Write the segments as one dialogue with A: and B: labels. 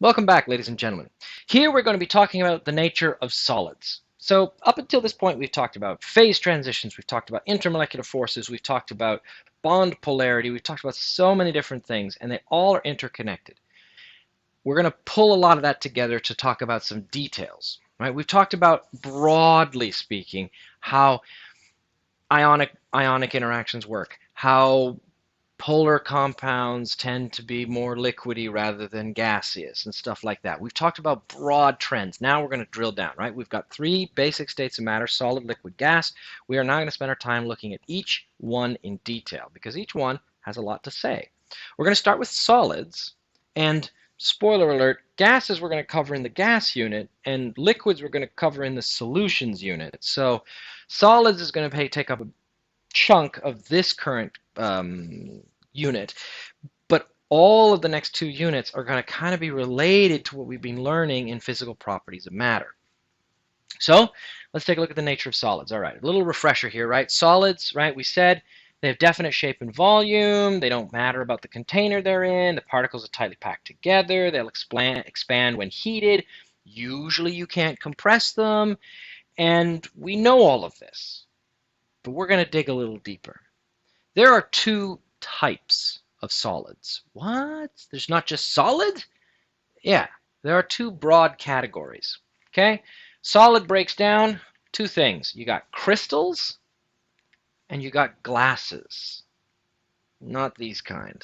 A: Welcome back, ladies and gentlemen. Here we're going to be talking about the nature of solids. So up until this point, we've talked about phase transitions, we've talked about intermolecular forces, we've talked about bond polarity, we've talked about so many different things, and they all are interconnected. We're going to pull a lot of that together to talk about some details. Right? We've talked about, broadly speaking, how ionic interactions work, how polar compounds tend to be more liquidy rather than gaseous and stuff like that. We've talked about broad trends. Now we're going to drill down, right? We've got three basic states of matter: solid, liquid, gas. We are now going to spend our time looking at each one in detail because each one has a lot to say. We're going to start with solids, and spoiler alert, gases we're going to cover in the gas unit and liquids we're going to cover in the solutions unit. So solids is going to take up a chunk of this current unit, but all of the next two units are going to kind of be related to what we've been learning in physical properties of matter. So let's take a look at the nature of solids. All right, a little refresher here, right? Solids, right, we said they have definite shape and volume. They don't matter about the container they're in. The particles are tightly packed together. They'll expand when heated. Usually you can't compress them, and we know all of this, but we're going to dig a little deeper. There are two types of solids. What? There's not just solid? Yeah, there are two broad categories. Okay? Solid breaks down two things. You got crystals and you got glasses. Not these kind,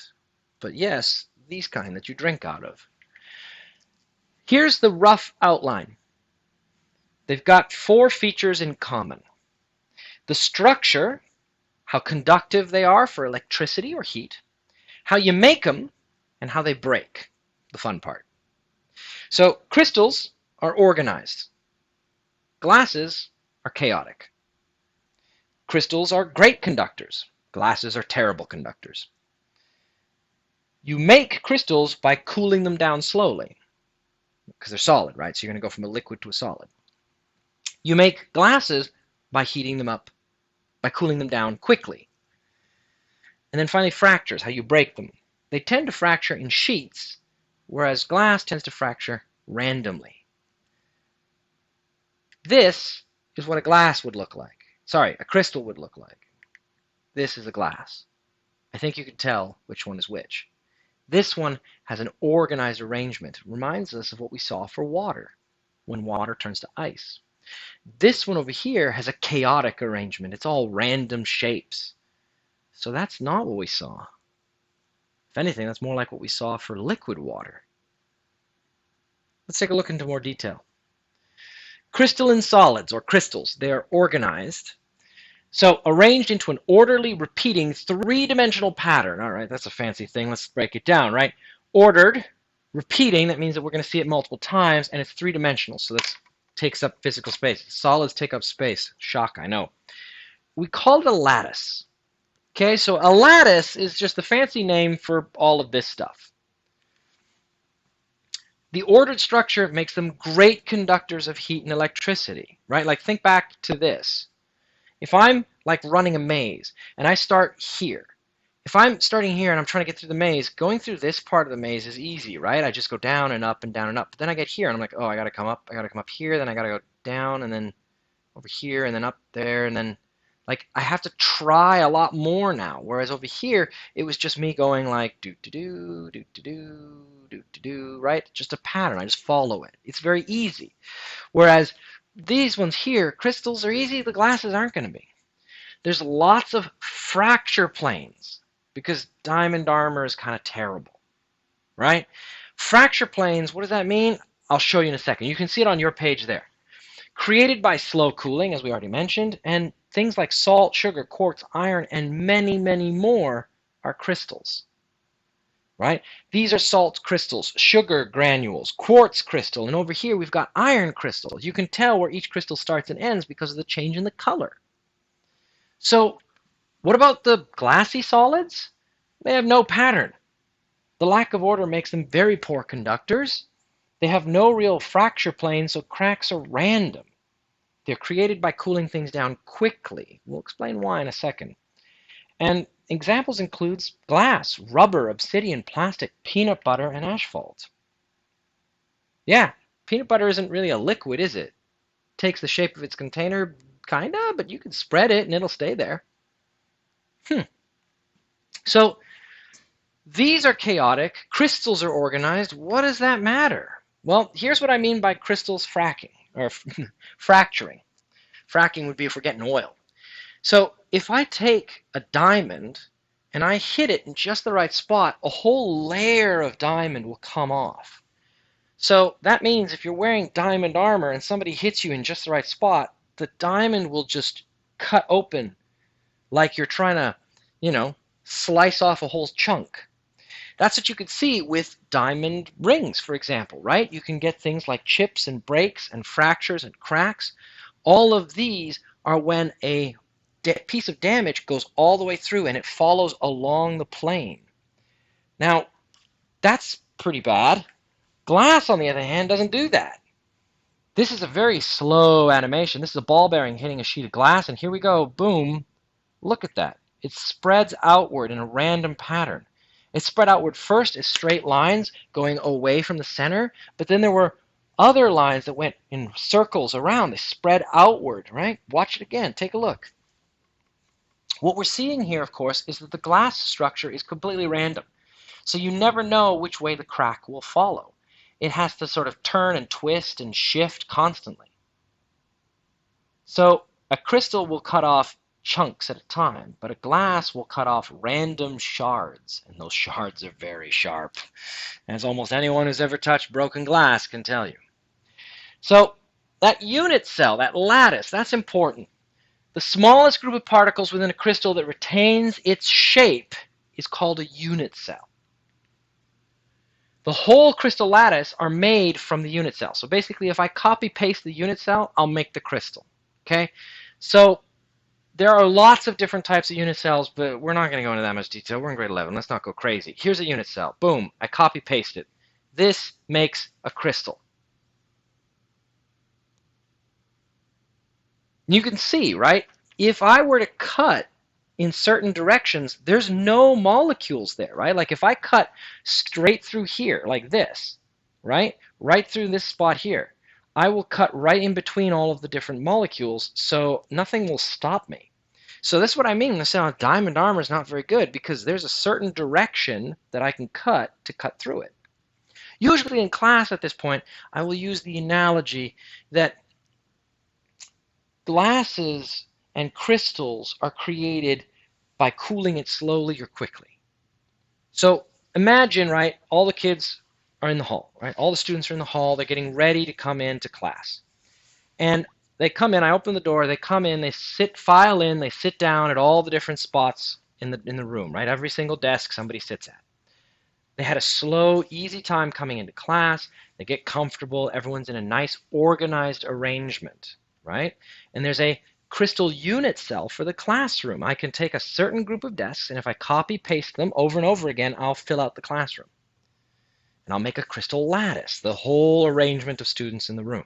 A: but yes, these kind that you drink out of. Here's the rough outline. They've got four features in common. The structure, how conductive they are for electricity or heat, how you make them, and how they break, the fun part. So crystals are organized. Glasses are chaotic. Crystals are great conductors. Glasses are terrible conductors. You make crystals by cooling them down slowly, because they're solid, right? So you're going to go from a liquid to a solid. You make glasses by heating them up, by cooling them down quickly. And then finally, fractures, how you break them. They tend to fracture in sheets, whereas glass tends to fracture randomly. This is what a glass would look like. Sorry, a crystal would look like. This is a glass. I think you can tell which one is which. This one has an organized arrangement. It reminds us of what we saw for water, when water turns to ice. This one over here has a chaotic arrangement. It's all random shapes. So that's not what we saw. If anything, that's more like what we saw for liquid water. Let's take a look into more detail. Crystalline solids, or crystals, they are organized. So arranged into an orderly, repeating, three-dimensional pattern. All right, that's a fancy thing. Let's break it down, right? Ordered, repeating, that means that we're going to see it multiple times, and it's three-dimensional, so that takes up physical space. Solids take up space. Shock, I know. We call it a lattice. Okay, so a lattice is just the fancy name for all of this stuff. The ordered structure makes them great conductors of heat and electricity, right? Like think back to this. If I'm like running a maze and I start here, if I'm starting here and I'm trying to get through the maze, going through this part of the maze is easy, right? I just go down and up and down and up. But then I get here and I'm like, oh, I got to come up here, then I got to go down and then over here and then up there and then like I have to try a lot more now. Whereas over here, it was just me going like do do do do do do do do do, right? Just a pattern. I just follow it. It's very easy. Whereas these ones here, crystals are easy. The glasses aren't going to be. There's lots of fracture planes because diamond armor is kind of terrible, right? Fracture planes, what does that mean? I'll show you in a second. You can see it on your page there. Created by slow cooling, as we already mentioned, and things like salt, sugar, quartz, iron, and many, many more are crystals, right? These are salt crystals, sugar granules, quartz crystal, and over here we've got iron crystals. You can tell where each crystal starts and ends because of the change in the color. So what about the glassy solids? They have no pattern. The lack of order makes them very poor conductors. They have no real fracture plane, so cracks are random. They're created by cooling things down quickly. We'll explain why in a second. And examples include glass, rubber, obsidian, plastic, peanut butter, and asphalt. Yeah, peanut butter isn't really a liquid, is it? Takes the shape of its container, kinda, but you can spread it and it'll stay there. Hmm. So these are chaotic, crystals are organized. What does that matter? Well, here's what I mean by crystals fracking, or fracturing. Fracking would be if we're getting oil. So if I take a diamond and I hit it in just the right spot, a whole layer of diamond will come off. So that means if you're wearing diamond armor and somebody hits you in just the right spot, the diamond will just cut open like you're trying to, you know, slice off a whole chunk. That's what you could see with diamond rings, for example, right? You can get things like chips and breaks and fractures and cracks. All of these are when a piece of damage goes all the way through and it follows along the plane. Now, that's pretty bad. Glass, on the other hand, doesn't do that. This is a very slow animation. This is a ball bearing hitting a sheet of glass, and here we go, boom. Look at that. It spreads outward in a random pattern. It spread outward first as straight lines going away from the center, but then there were other lines that went in circles around. They spread outward, right? Watch it again. Take a look. What we're seeing here, of course, is that the glass structure is completely random. So you never know which way the crack will follow. It has to sort of turn and twist and shift constantly. So a crystal will cut off chunks at a time, but a glass will cut off random shards, and those shards are very sharp, as almost anyone who's ever touched broken glass can tell you. So that unit cell, that lattice, that's important. The smallest group of particles within a crystal that retains its shape is called a unit cell. The whole crystal lattice are made from the unit cell. So basically, if I copy paste the unit cell, I'll make the crystal. Okay? So there are lots of different types of unit cells, but we're not going to go into that much detail. We're in grade 11. Let's not go crazy. Here's a unit cell. Boom. I copy paste it. This makes a crystal. You can see, right? If I were to cut in certain directions, there's no molecules there, right? Like if I cut straight through here, like this, right? Right through this spot here, I will cut right in between all of the different molecules, so nothing will stop me. So this is what I mean when I say diamond armor is not very good, because there's a certain direction that I can cut to cut through it. Usually in class at this point, I will use the analogy that glasses and crystals are created by cooling it slowly or quickly. So imagine, right, all the kids are in the hall, right? All the students are in the hall. They're getting ready to come into class. And they come in, I open the door, they come in, they file in, they sit down at all the different spots in the room, right? Every single desk somebody sits at. They had a slow, easy time coming into class. They get comfortable. Everyone's in a nice, organized arrangement, right? And there's a crystal unit cell for the classroom. I can take a certain group of desks, and if I copy paste them over and over again, I'll fill out the classroom. And I'll make a crystal lattice, the whole arrangement of students in the room.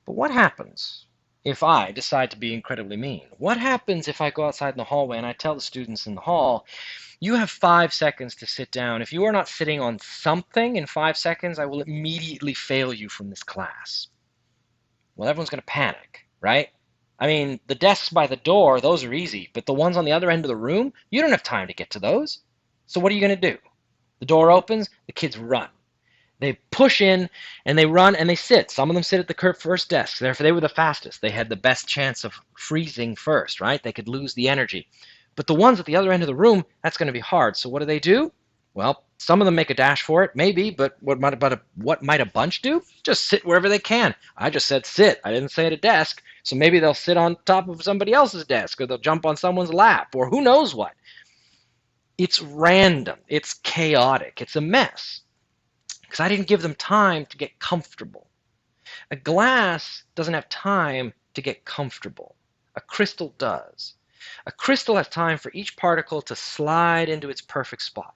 A: But what happens if I decide to be incredibly mean? What happens if I go outside in the hallway and I tell the students in the hall, you have 5 seconds to sit down. If you are not sitting on something in 5 seconds, I will immediately fail you from this class. Well, everyone's going to panic, right? I mean, the desks by the door, those are easy, but the ones on the other end of the room, you don't have time to get to those. So what are you going to do? The door opens, the kids run. They push in and they run and they sit. Some of them sit at the first desk. Therefore, they were the fastest. They had the best chance of freezing first, right? They could lose the energy. But the ones at the other end of the room, that's going to be hard. So what do? Well, some of them make a dash for it, maybe, but what might a bunch do? Just sit wherever they can. I just said sit. I didn't say at a desk. So maybe they'll sit on top of somebody else's desk, or they'll jump on someone's lap, or who knows what. It's random. It's chaotic. It's a mess. Because I didn't give them time to get comfortable. A glass doesn't have time to get comfortable. A crystal does. A crystal has time for each particle to slide into its perfect spot.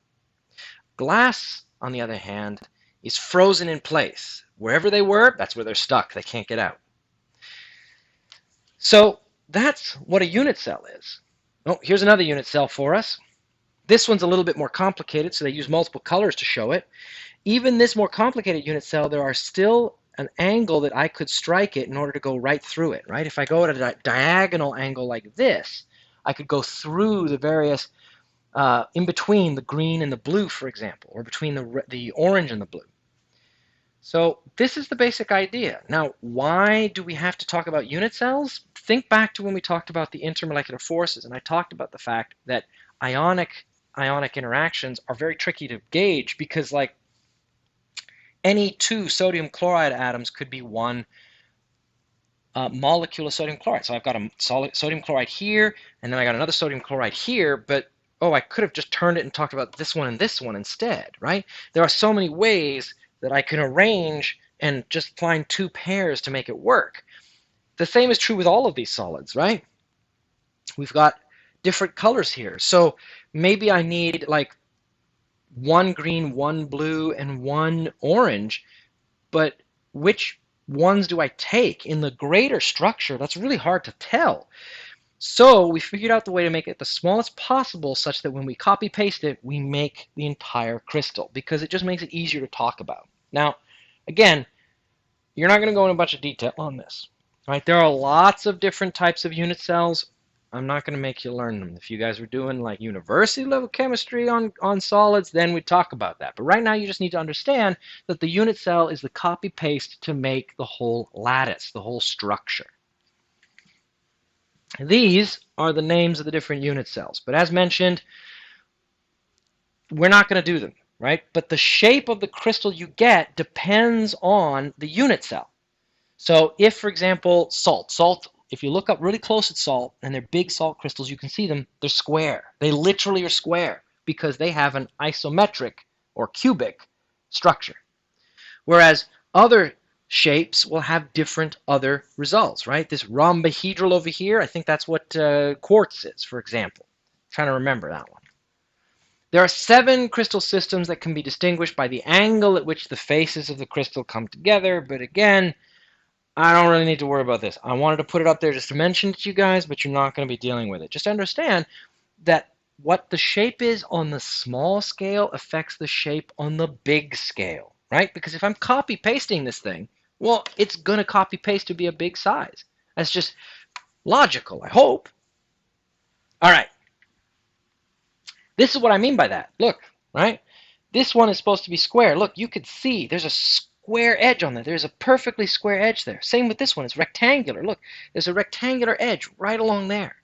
A: Glass, on the other hand, is frozen in place. Wherever they were, that's where they're stuck. They can't get out. So that's what a unit cell is. Oh, here's another unit cell for us. This one's a little bit more complicated, so they use multiple colors to show it. Even this more complicated unit cell, there are still an angle that I could strike it in order to go right through it, right? If I go at a diagonal angle like this, I could go through the various, in between the green and the blue, for example, or between the orange and the blue. So this is the basic idea. Now, why do we have to talk about unit cells? Think back to when we talked about the intermolecular forces, and I talked about the fact that ionic interactions are very tricky to gauge because, like, any two sodium chloride atoms could be one molecule of sodium chloride. So I've got a sodium chloride here, and then I got another sodium chloride here, but oh, I could have just turned it and talked about this one and this one instead, right? There are so many ways that I can arrange and just find two pairs to make it work. The same is true with all of these solids, right? We've got different colors here. So maybe I need like one green, one blue, and one orange, but which ones do I take in the greater structure? That's really hard to tell. So we figured out the way to make it the smallest possible such that when we copy paste it, we make the entire crystal because it just makes it easier to talk about. Now, again, you're not going to go in a bunch of detail on this, right? There are lots of different types of unit cells. I'm not going to make you learn them. If you guys were doing like university level chemistry on solids, then we'd talk about that. But right now you just need to understand that the unit cell is the copy paste to make the whole lattice, the whole structure. These are the names of the different unit cells. But as mentioned, we're not going to do them, right? But the shape of the crystal you get depends on the unit cell. So if, for example, salt, if you look up really close at salt and they're big salt crystals, you can see them, they're square. They literally are square because they have an isometric or cubic structure. Whereas other shapes will have different other results, right? This rhombohedral over here, I think that's what quartz is, for example. I'm trying to remember that one. There are 7 crystal systems that can be distinguished by the angle at which the faces of the crystal come together, but again, I don't really need to worry about this. I wanted to put it up there just to mention it to you guys, but you're not going to be dealing with it. Just understand that what the shape is on the small scale affects the shape on the big scale, right? Because if I'm copy pasting this thing, well, it's going to copy paste to be a big size. That's just logical, I hope. All right. This is what I mean by that. Look, right? This one is supposed to be square. Look, you could see there's a square edge on there. There's a perfectly square edge there. Same with this one. It's rectangular. Look, there's a rectangular edge right along there.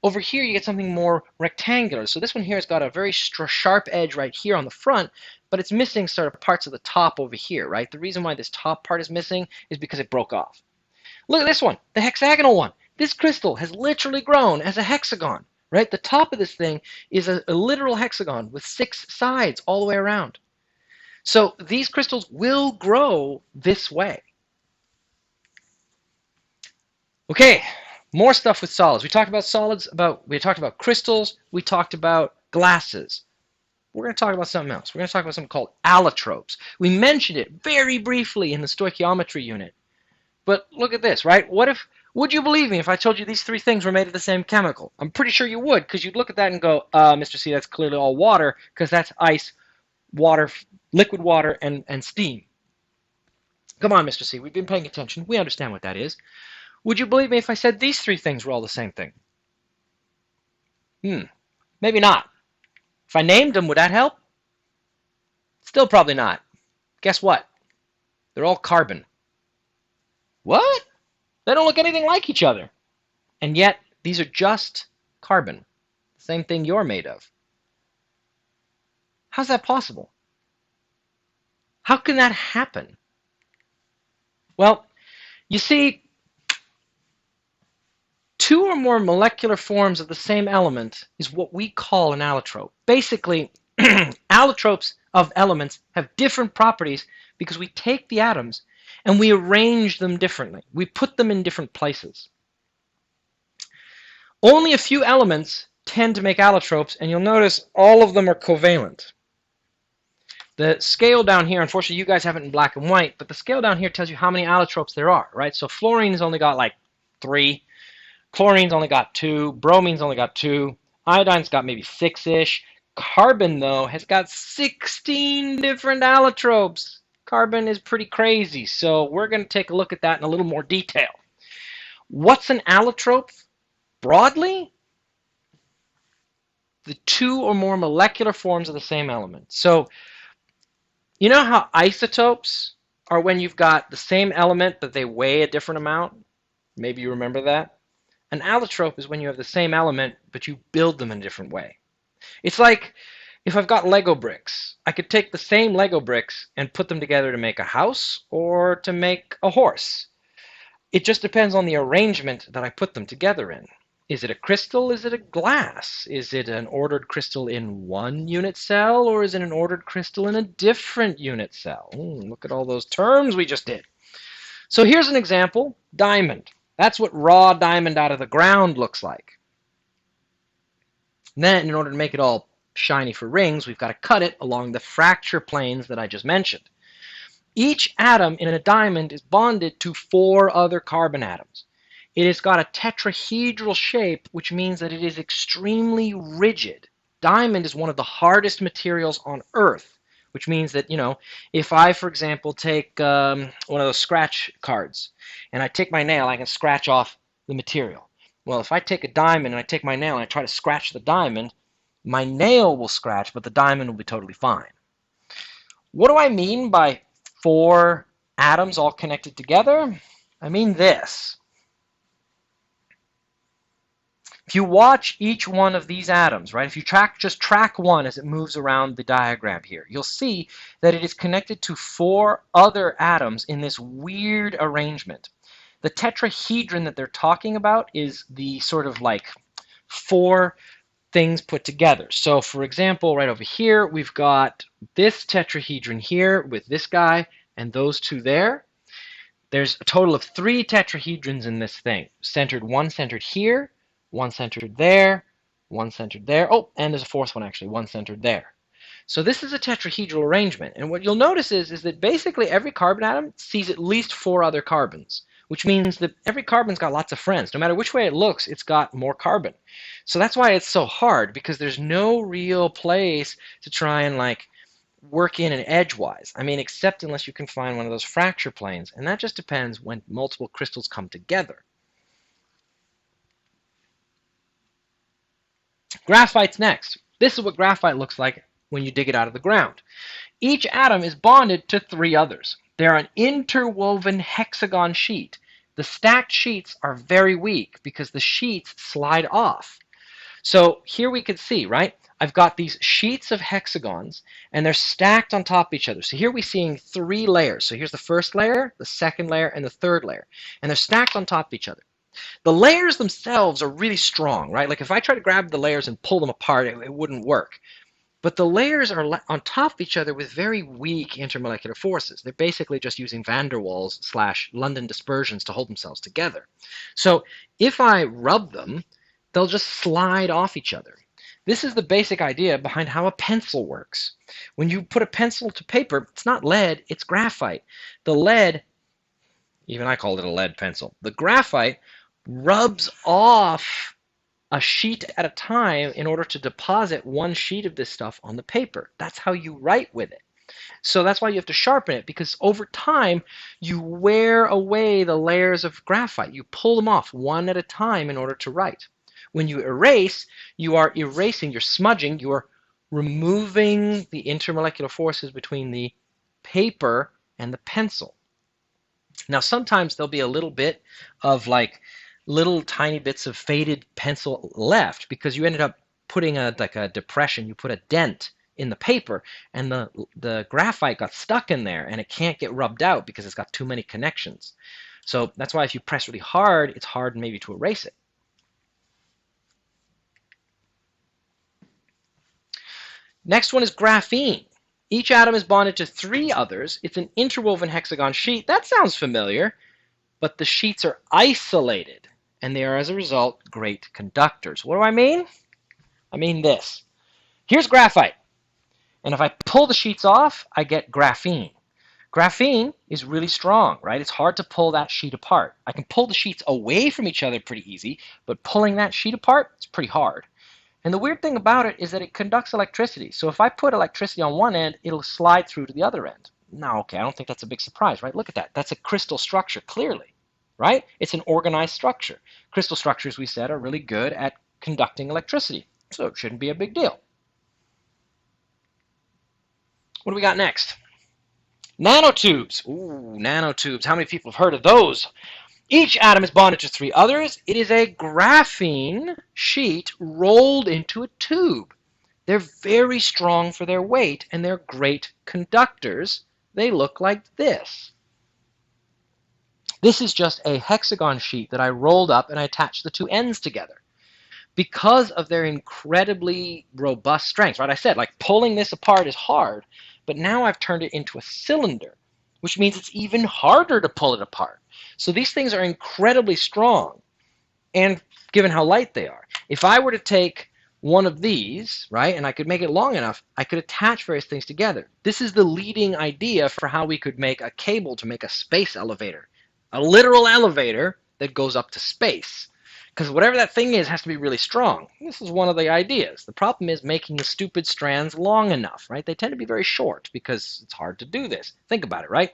A: Over here, you get something more rectangular. So this one here has got a very sharp edge right here on the front, but it's missing sort of parts of the top over here, right? The reason why this top part is missing is because it broke off. Look at this one, the hexagonal one. This crystal has literally grown as a hexagon, right? The top of this thing is a literal hexagon with 6 sides all the way around. So these crystals will grow this way. Okay, more stuff with solids. We talked about solids, we talked about crystals, we talked about glasses. We're going to talk about something else. We're going to talk about something called allotropes. We mentioned it very briefly in the stoichiometry unit. But look at this, right? Would you believe me if I told you these 3 things were made of the same chemical? I'm pretty sure you would, because you'd look at that and go, Mr. C, that's clearly all water, because that's ice, water, liquid water, and steam. Come on, Mr. C, we've been paying attention. We understand what that is. Would you believe me if I said these 3 things were all the same thing? Maybe not. If I named them, would that help? Still probably not. Guess what? They're all carbon. What? They don't look anything like each other. And yet, these are just carbon. The same thing you're made of. How's that possible? How can that happen? Well, you see, 2 or more molecular forms of the same element is what we call an allotrope. Basically, allotropes of elements have different properties because we take the atoms and we arrange them differently. We put them in different places. Only a few elements tend to make allotropes, and you'll notice all of them are covalent. The scale down here, unfortunately you guys have it in black and white, but the scale down here tells you how many allotropes there are, right? So fluorine's only got like 3, chlorine's only got 2, bromine's only got 2, Iodine's got maybe 6-ish. Carbon, though, has got 16 different allotropes. Carbon is pretty crazy, so we're going to take a look at that in a little more detail. What's an allotrope? Broadly, the two or more molecular forms of the same element. So, you know how isotopes are when you've got the same element, but they weigh a different amount? Maybe you remember that. An allotrope is when you have the same element, but you build them in a different way. It's like if I've got Lego bricks, I could take the same Lego bricks and put them together to make a house or to make a horse. It just depends on the arrangement that I put them together in. Is it a crystal? Is it a glass? Is it an ordered crystal in one unit cell, or is it an ordered crystal in a different unit cell? Look at all those terms we just did. So here's an example, diamond. That's what raw diamond out of the ground looks like. Then, in order to make it all shiny for rings, we've got to cut it along the fracture planes that I just mentioned. Each atom in a diamond is bonded to 4 other carbon atoms. It has got a tetrahedral shape, which means that it is extremely rigid. Diamond is one of the hardest materials on Earth, which means that, if I, for example, take one of those scratch cards, and I take my nail, I can scratch off the material. Well, if I take a diamond and I take my nail and I try to scratch the diamond, my nail will scratch, but the diamond will be totally fine. What do I mean by 4 atoms all connected together? I mean this. If you watch each one of these atoms, right, if you just track one as it moves around the diagram here, you'll see that it is connected to 4 other atoms in this weird arrangement. The tetrahedron that they're talking about is the sort of like 4 things put together. So for example, right over here, we've got this tetrahedron here with this guy and those 2 there. There's a total of 3 tetrahedrons in this thing. One centered here, 1 centered there, 1 centered there. Oh, and there's a 4th one actually, 1 centered there. So this is a tetrahedral arrangement. And what you'll notice is that basically every carbon atom sees at least 4 other carbons, which means that every carbon's got lots of friends. No matter which way it looks, it's got more carbon. So that's why it's so hard, because there's no real place to try and work in an edgewise. I mean, except unless you can find one of those fracture planes. And that just depends when multiple crystals come together. Graphite's next. This is what graphite looks like when you dig it out of the ground. Each atom is bonded to 3 others. They're an interwoven hexagon sheet. The stacked sheets are very weak because the sheets slide off. So here we can see, right? I've got these sheets of hexagons, and they're stacked on top of each other. So here we're seeing 3 layers. So here's the first layer, the second layer, and the third layer. And they're stacked on top of each other. The layers themselves are really strong, right? Like if I try to grab the layers and pull them apart, it wouldn't work. But the layers are on top of each other with very weak intermolecular forces. They're basically just using van der Waals / London dispersions to hold themselves together. So if I rub them, they'll just slide off each other. This is the basic idea behind how a pencil works. When you put a pencil to paper, it's not lead, it's graphite. The lead, even I called it a lead pencil. The graphite rubs off a sheet at a time in order to deposit one sheet of this stuff on the paper. That's how you write with it. So that's why you have to sharpen it, because over time you wear away the layers of graphite. You pull them off one at a time in order to write. When you erase, you are erasing, you're smudging, you're removing the intermolecular forces between the paper and the pencil. Now sometimes there'll be a little bit of little tiny bits of faded pencil left because you ended up putting a depression, you put a dent in the paper, and the graphite got stuck in there and it can't get rubbed out because it's got too many connections. So that's why if you press really hard, it's hard maybe to erase it. Next one is graphene. Each atom is bonded to 3 others. It's an interwoven hexagon sheet. That sounds familiar, but the sheets are isolated, and they are, as a result, great conductors. What do I mean? I mean this. Here's graphite, and if I pull the sheets off, I get graphene. Graphene is really strong, right? It's hard to pull that sheet apart. I can pull the sheets away from each other pretty easy, but pulling that sheet apart, it's pretty hard. And the weird thing about it is that it conducts electricity. So if I put electricity on one end, it'll slide through to the other end. Now, okay, I don't think that's a big surprise, right? Look at that. That's a crystal structure, clearly, right? It's an organized structure. Crystal structures, we said, are really good at conducting electricity, so it shouldn't be a big deal. What do we got next? Nanotubes. Ooh, nanotubes. How many people have heard of those? Each atom is bonded to three others. It is a graphene sheet rolled into a tube. They're very strong for their weight, and they're great conductors. They look like this. This is just a hexagon sheet that I rolled up and I attached the two ends together. Because of their incredibly robust strength, right? I said, like, pulling this apart is hard, but now I've turned it into a cylinder, which means it's even harder to pull it apart. So these things are incredibly strong, and given how light they are. If I were to take one of these, right, and I could make it long enough, I could attach various things together. This is the leading idea for how we could make a cable to make a space elevator, a literal elevator that goes up to space. Because whatever that thing is has to be really strong. This is one of the ideas. The problem is making the stupid strands long enough, right? They tend to be very short because it's hard to do this. Think about it, right?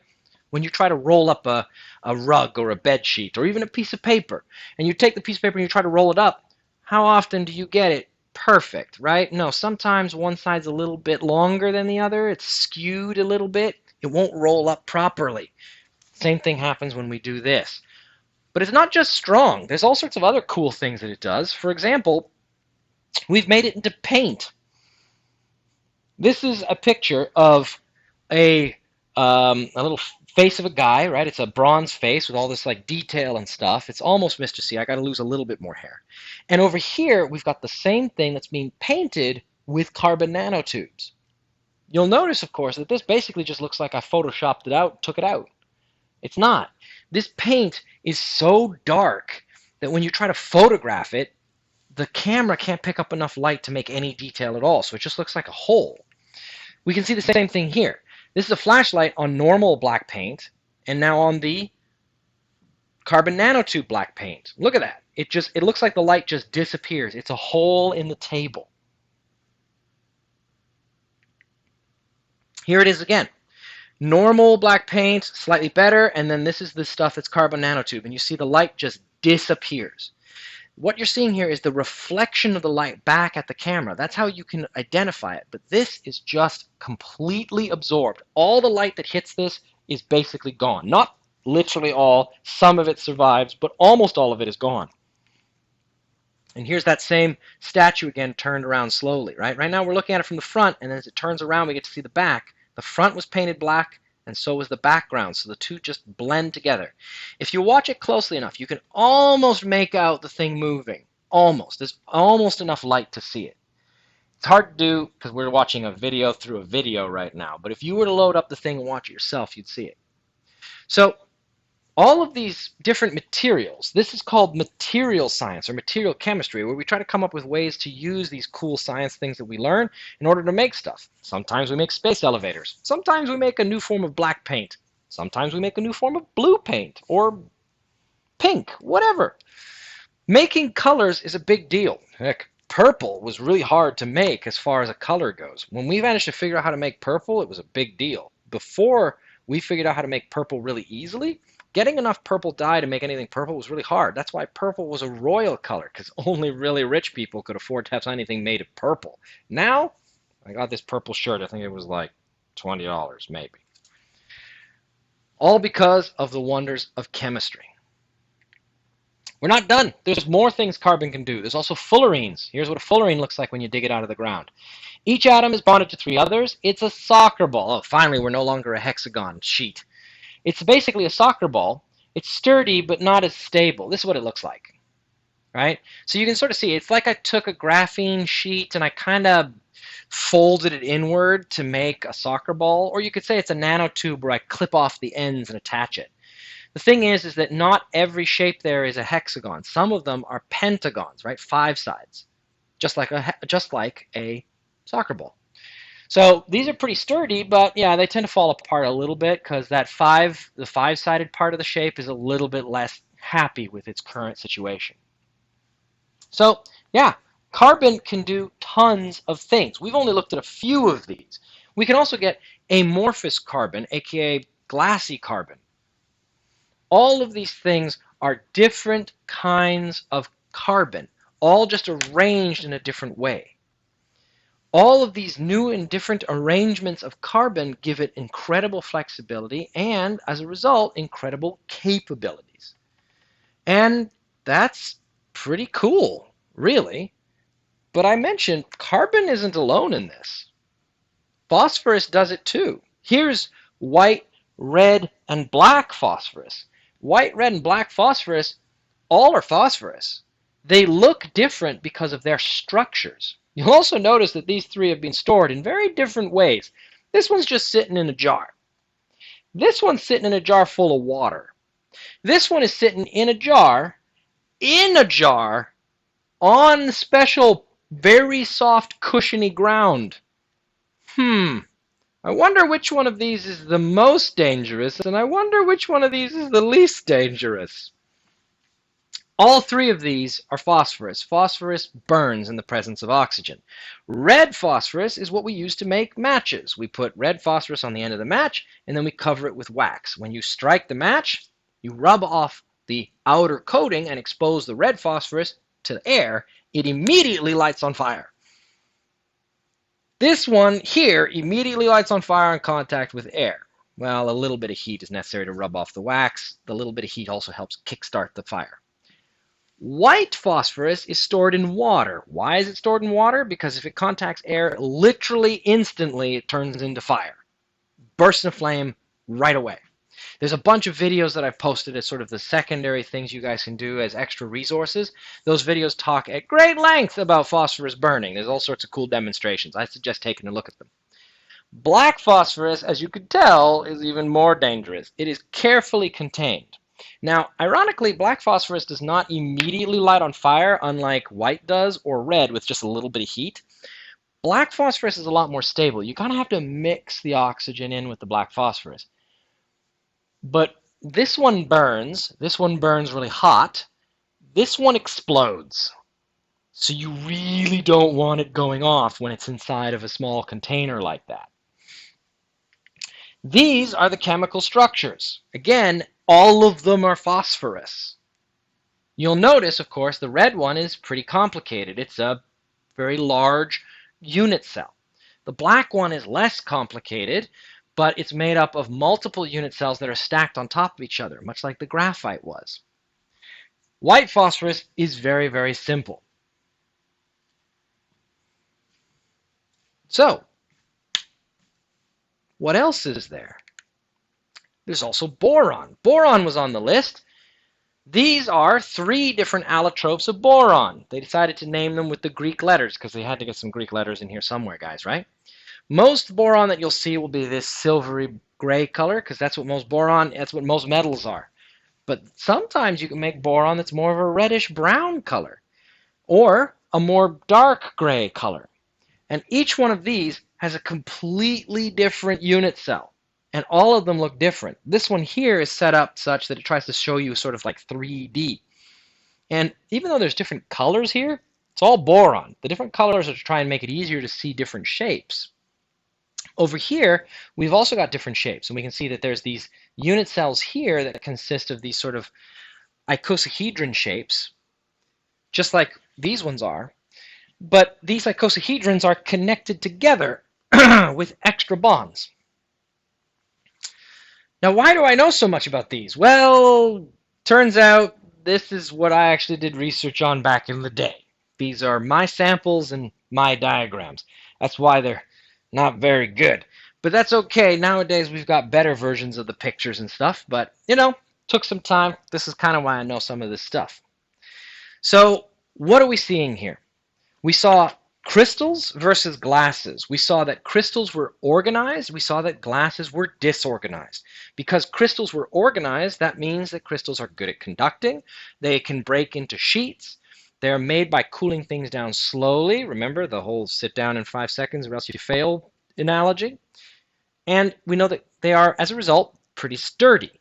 A: When you try to roll up a rug or a bed sheet or even a piece of paper, and you take the piece of paper and you try to roll it up, how often do you get it perfect, right? No, sometimes one side's a little bit longer than the other. It's skewed a little bit. It won't roll up properly. Same thing happens when we do this. But it's not just strong. There's all sorts of other cool things that it does. For example, we've made it into paint. This is a picture of a little face of a guy, right? It's a bronze face with all this like detail and stuff. It's almost Mr. C. I got to lose a little bit more hair. And over here, we've got the same thing that's being painted with carbon nanotubes. You'll notice, of course, that this basically just looks like I photoshopped it out, took it out. It's not. This paint is so dark that when you try to photograph it, the camera can't pick up enough light to make any detail at all, so it just looks like a hole. We can see the same thing here. This is a flashlight on normal black paint, and now on the carbon nanotube black paint. Look at that. It looks like the light just disappears. It's a hole in the table. Here it is again. Normal black paint, slightly better, and then this is the stuff that's carbon nanotube, and you see the light just disappears. What you're seeing here is the reflection of the light back at the camera. That's how you can identify it, but this is just completely absorbed. All the light that hits this is basically gone. Not literally all, some of it survives, but almost all of it is gone. And here's that same statue again turned around slowly, right? Right now we're looking at it from the front, and as it turns around we get to see the back. The front was painted black, and so was the background, so the two just blend together. If you watch it closely enough, you can almost make out the thing moving. Almost. There's almost enough light to see it. It's hard to do because we're watching a video through a video right now, but if you were to load up the thing and watch it yourself, you'd see it. So all of these different materials, this is called material science or material chemistry, where we try to come up with ways to use these cool science things that we learn in order to make stuff. Sometimes we make space elevators. Sometimes we make a new form of black paint. Sometimes we make a new form of blue paint or pink, whatever. Making colors is a big deal. Heck, purple was really hard to make as far as a color goes. When we managed to figure out how to make purple, it was a big deal. Before we figured out how to make purple really easily, getting enough purple dye to make anything purple was really hard. That's why purple was a royal color, because only really rich people could afford to have anything made of purple. Now, I got this purple shirt. I think it was like $20 maybe. All because of the wonders of chemistry. We're not done. There's more things carbon can do. There's also fullerenes. Here's what a fullerene looks like when you dig it out of the ground. Each atom is bonded to three others. It's a soccer ball. Oh, finally, we're no longer a hexagon sheet. It's basically a soccer ball. It's sturdy, but not as stable. This is what it looks like, right? So you can sort of see, it's like I took a graphene sheet and I kind of folded it inward to make a soccer ball. Or you could say it's a nanotube where I clip off the ends and attach it. The thing is that not every shape there is a hexagon. Some of them are pentagons, right? 5 sides, just like a soccer ball. So these are pretty sturdy, but yeah, they tend to fall apart a little bit because the 5-sided part of the shape is a little bit less happy with its current situation. So yeah, Carbon can do tons of things. We've only looked at a few of these. We can also get amorphous carbon, aka glassy carbon. All of these things are different kinds of carbon, all just arranged in a different way. All of these new and different arrangements of carbon give it incredible flexibility and, as a result, incredible capabilities. And that's pretty cool, really. But I mentioned carbon isn't alone in this. Phosphorus does it too. Here's white, red, and black phosphorus. White, red, and black phosphorus all are phosphorus. They look different because of their structures. You'll also notice that these three have been stored in very different ways. This one's just sitting in a jar. This one's sitting in a jar full of water. This one is sitting in a jar, on special, very soft, cushiony ground. I wonder which one of these is the most dangerous, and I wonder which one of these is the least dangerous. All three of these are phosphorus. Phosphorus burns in the presence of oxygen. Red phosphorus is what we use to make matches. We put red phosphorus on the end of the match, and then we cover it with wax. When you strike the match, you rub off the outer coating and expose the red phosphorus to the air. It immediately lights on fire. This one here immediately lights on fire in contact with air. Well, a little bit of heat is necessary to rub off the wax. The little bit of heat also helps kickstart the fire. White phosphorus is stored in water. Why is it stored in water? Because if it contacts air, literally instantly it turns into fire. Bursts into flame right away. There's a bunch of videos that I've posted as sort of the secondary things you guys can do as extra resources. Those videos talk at great length about phosphorus burning. There's all sorts of cool demonstrations. I suggest taking a look at them. Black phosphorus, as you could tell, is even more dangerous. It is carefully contained. Now, ironically, black phosphorus does not immediately light on fire, unlike white does, or red with just a little bit of heat. Black phosphorus is a lot more stable. You kind of have to mix the oxygen in with the black phosphorus. But this one burns really hot. This one explodes. So you really don't want it going off when it's inside of a small container like that. These are the chemical structures. Again, all of them are phosphorus. You'll notice, of course, the red one is pretty complicated. It's a very large unit cell. The black one is less complicated, but it's made up of multiple unit cells that are stacked on top of each other, much like the graphite was. White phosphorus is very, very simple. So, what else is there? There's also boron. Boron was on the list. These are 3 different allotropes of boron. They decided to name them with the Greek letters because they had to get some Greek letters in here somewhere, guys, right? Most boron that you'll see will be this silvery gray color because that's what most metals are. But sometimes you can make boron that's more of a reddish brown color or a more dark gray color. And each one of these has a completely different unit cell. And all of them look different. This one here is set up such that it tries to show you sort of like 3D. And even though there's different colors here, it's all boron. The different colors are to try and make it easier to see different shapes. Over here, we've also got different shapes. And we can see that there's these unit cells here that consist of these sort of icosahedron shapes, just like these ones are. But these icosahedrons are connected together with extra bonds. Now, why do I know so much about these? Well, turns out this is what I actually did research on back in the day. These are my samples and my diagrams. That's why they're not very good. But that's okay. Nowadays, we've got better versions of the pictures and stuff. But, took some time. This is kind of why I know some of this stuff. So, what are we seeing here? We saw crystals versus glasses. We saw that crystals were organized. We saw that glasses were disorganized. Because crystals were organized, that means that crystals are good at conducting. They can break into sheets. They're made by cooling things down slowly. Remember the whole sit down in 5 seconds or else you fail analogy. And we know that they are, as a result, pretty sturdy.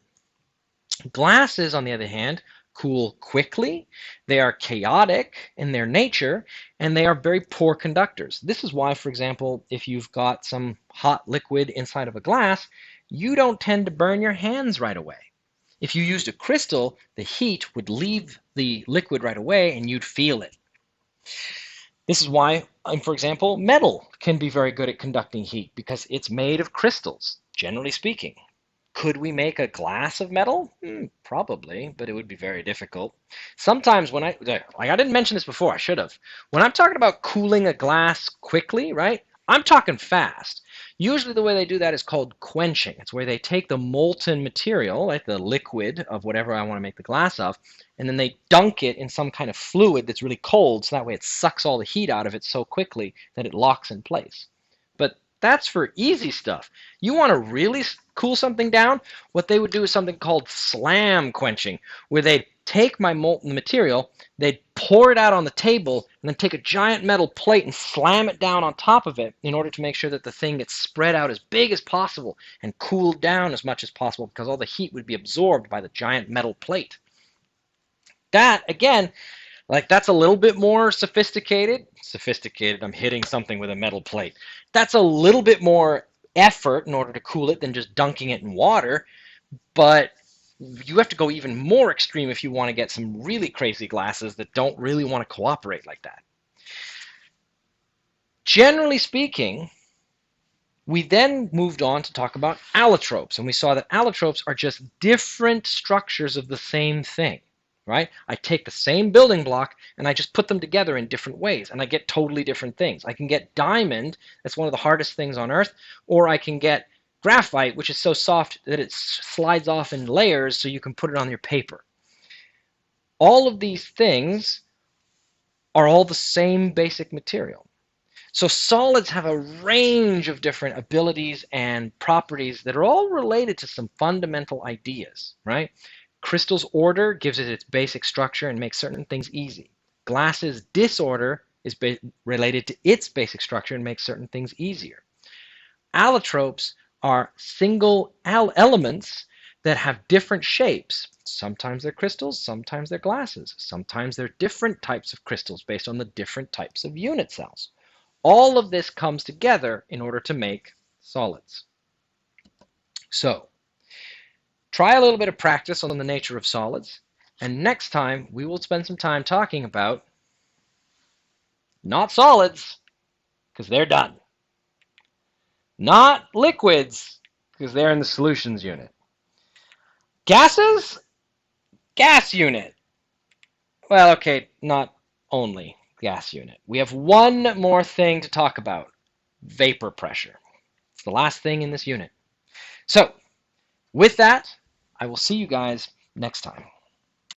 A: Glasses, on the other hand, cool quickly, they are chaotic in their nature, and they are very poor conductors. This is why, for example, if you've got some hot liquid inside of a glass, you don't tend to burn your hands right away. If you used a crystal, the heat would leave the liquid right away and you'd feel it. This is why, for example, metal can be very good at conducting heat because it's made of crystals, generally speaking. Could we make a glass of metal? Probably, but it would be very difficult. Sometimes when I didn't mention this before, I should have. When I'm talking about cooling a glass quickly, right? I'm talking fast. Usually the way they do that is called quenching. It's where they take the molten material, like the liquid of whatever I want to make the glass of, and then they dunk it in some kind of fluid that's really cold, so that way it sucks all the heat out of it so quickly that it locks in place. But that's for easy stuff. You want to really cool something down? What they would do is something called slam quenching, where they'd take my molten material, they'd pour it out on the table, and then take a giant metal plate and slam it down on top of it in order to make sure that the thing gets spread out as big as possible and cooled down as much as possible because all the heat would be absorbed by the giant metal plate. That, again, like that's a little bit more sophisticated. Sophisticated, I'm hitting something with a metal plate. That's a little bit more effort in order to cool it than just dunking it in water, but you have to go even more extreme if you want to get some really crazy glasses that don't really want to cooperate like that. Generally speaking, we then moved on to talk about allotropes, and we saw that allotropes are just different structures of the same thing. Right? I take the same building block and I just put them together in different ways and I get totally different things. I can get diamond, that's one of the hardest things on Earth, or I can get graphite, which is so soft that it slides off in layers so you can put it on your paper. All of these things are all the same basic material. So solids have a range of different abilities and properties that are all related to some fundamental ideas, right? Crystal's order gives it its basic structure and makes certain things easy. Glass's disorder is related to its basic structure and makes certain things easier. Allotropes are single elements that have different shapes. Sometimes they're crystals, sometimes they're glasses. Sometimes they're different types of crystals based on the different types of unit cells. All of this comes together in order to make solids. So, try a little bit of practice on the nature of solids, and next time we will spend some time talking about not solids, because they're done. Not liquids, because they're in the solutions unit. Gases? Gas unit. Well, okay, not only gas unit. We have one more thing to talk about. Vapor pressure. It's the last thing in this unit. So, with that, I will see you guys next time.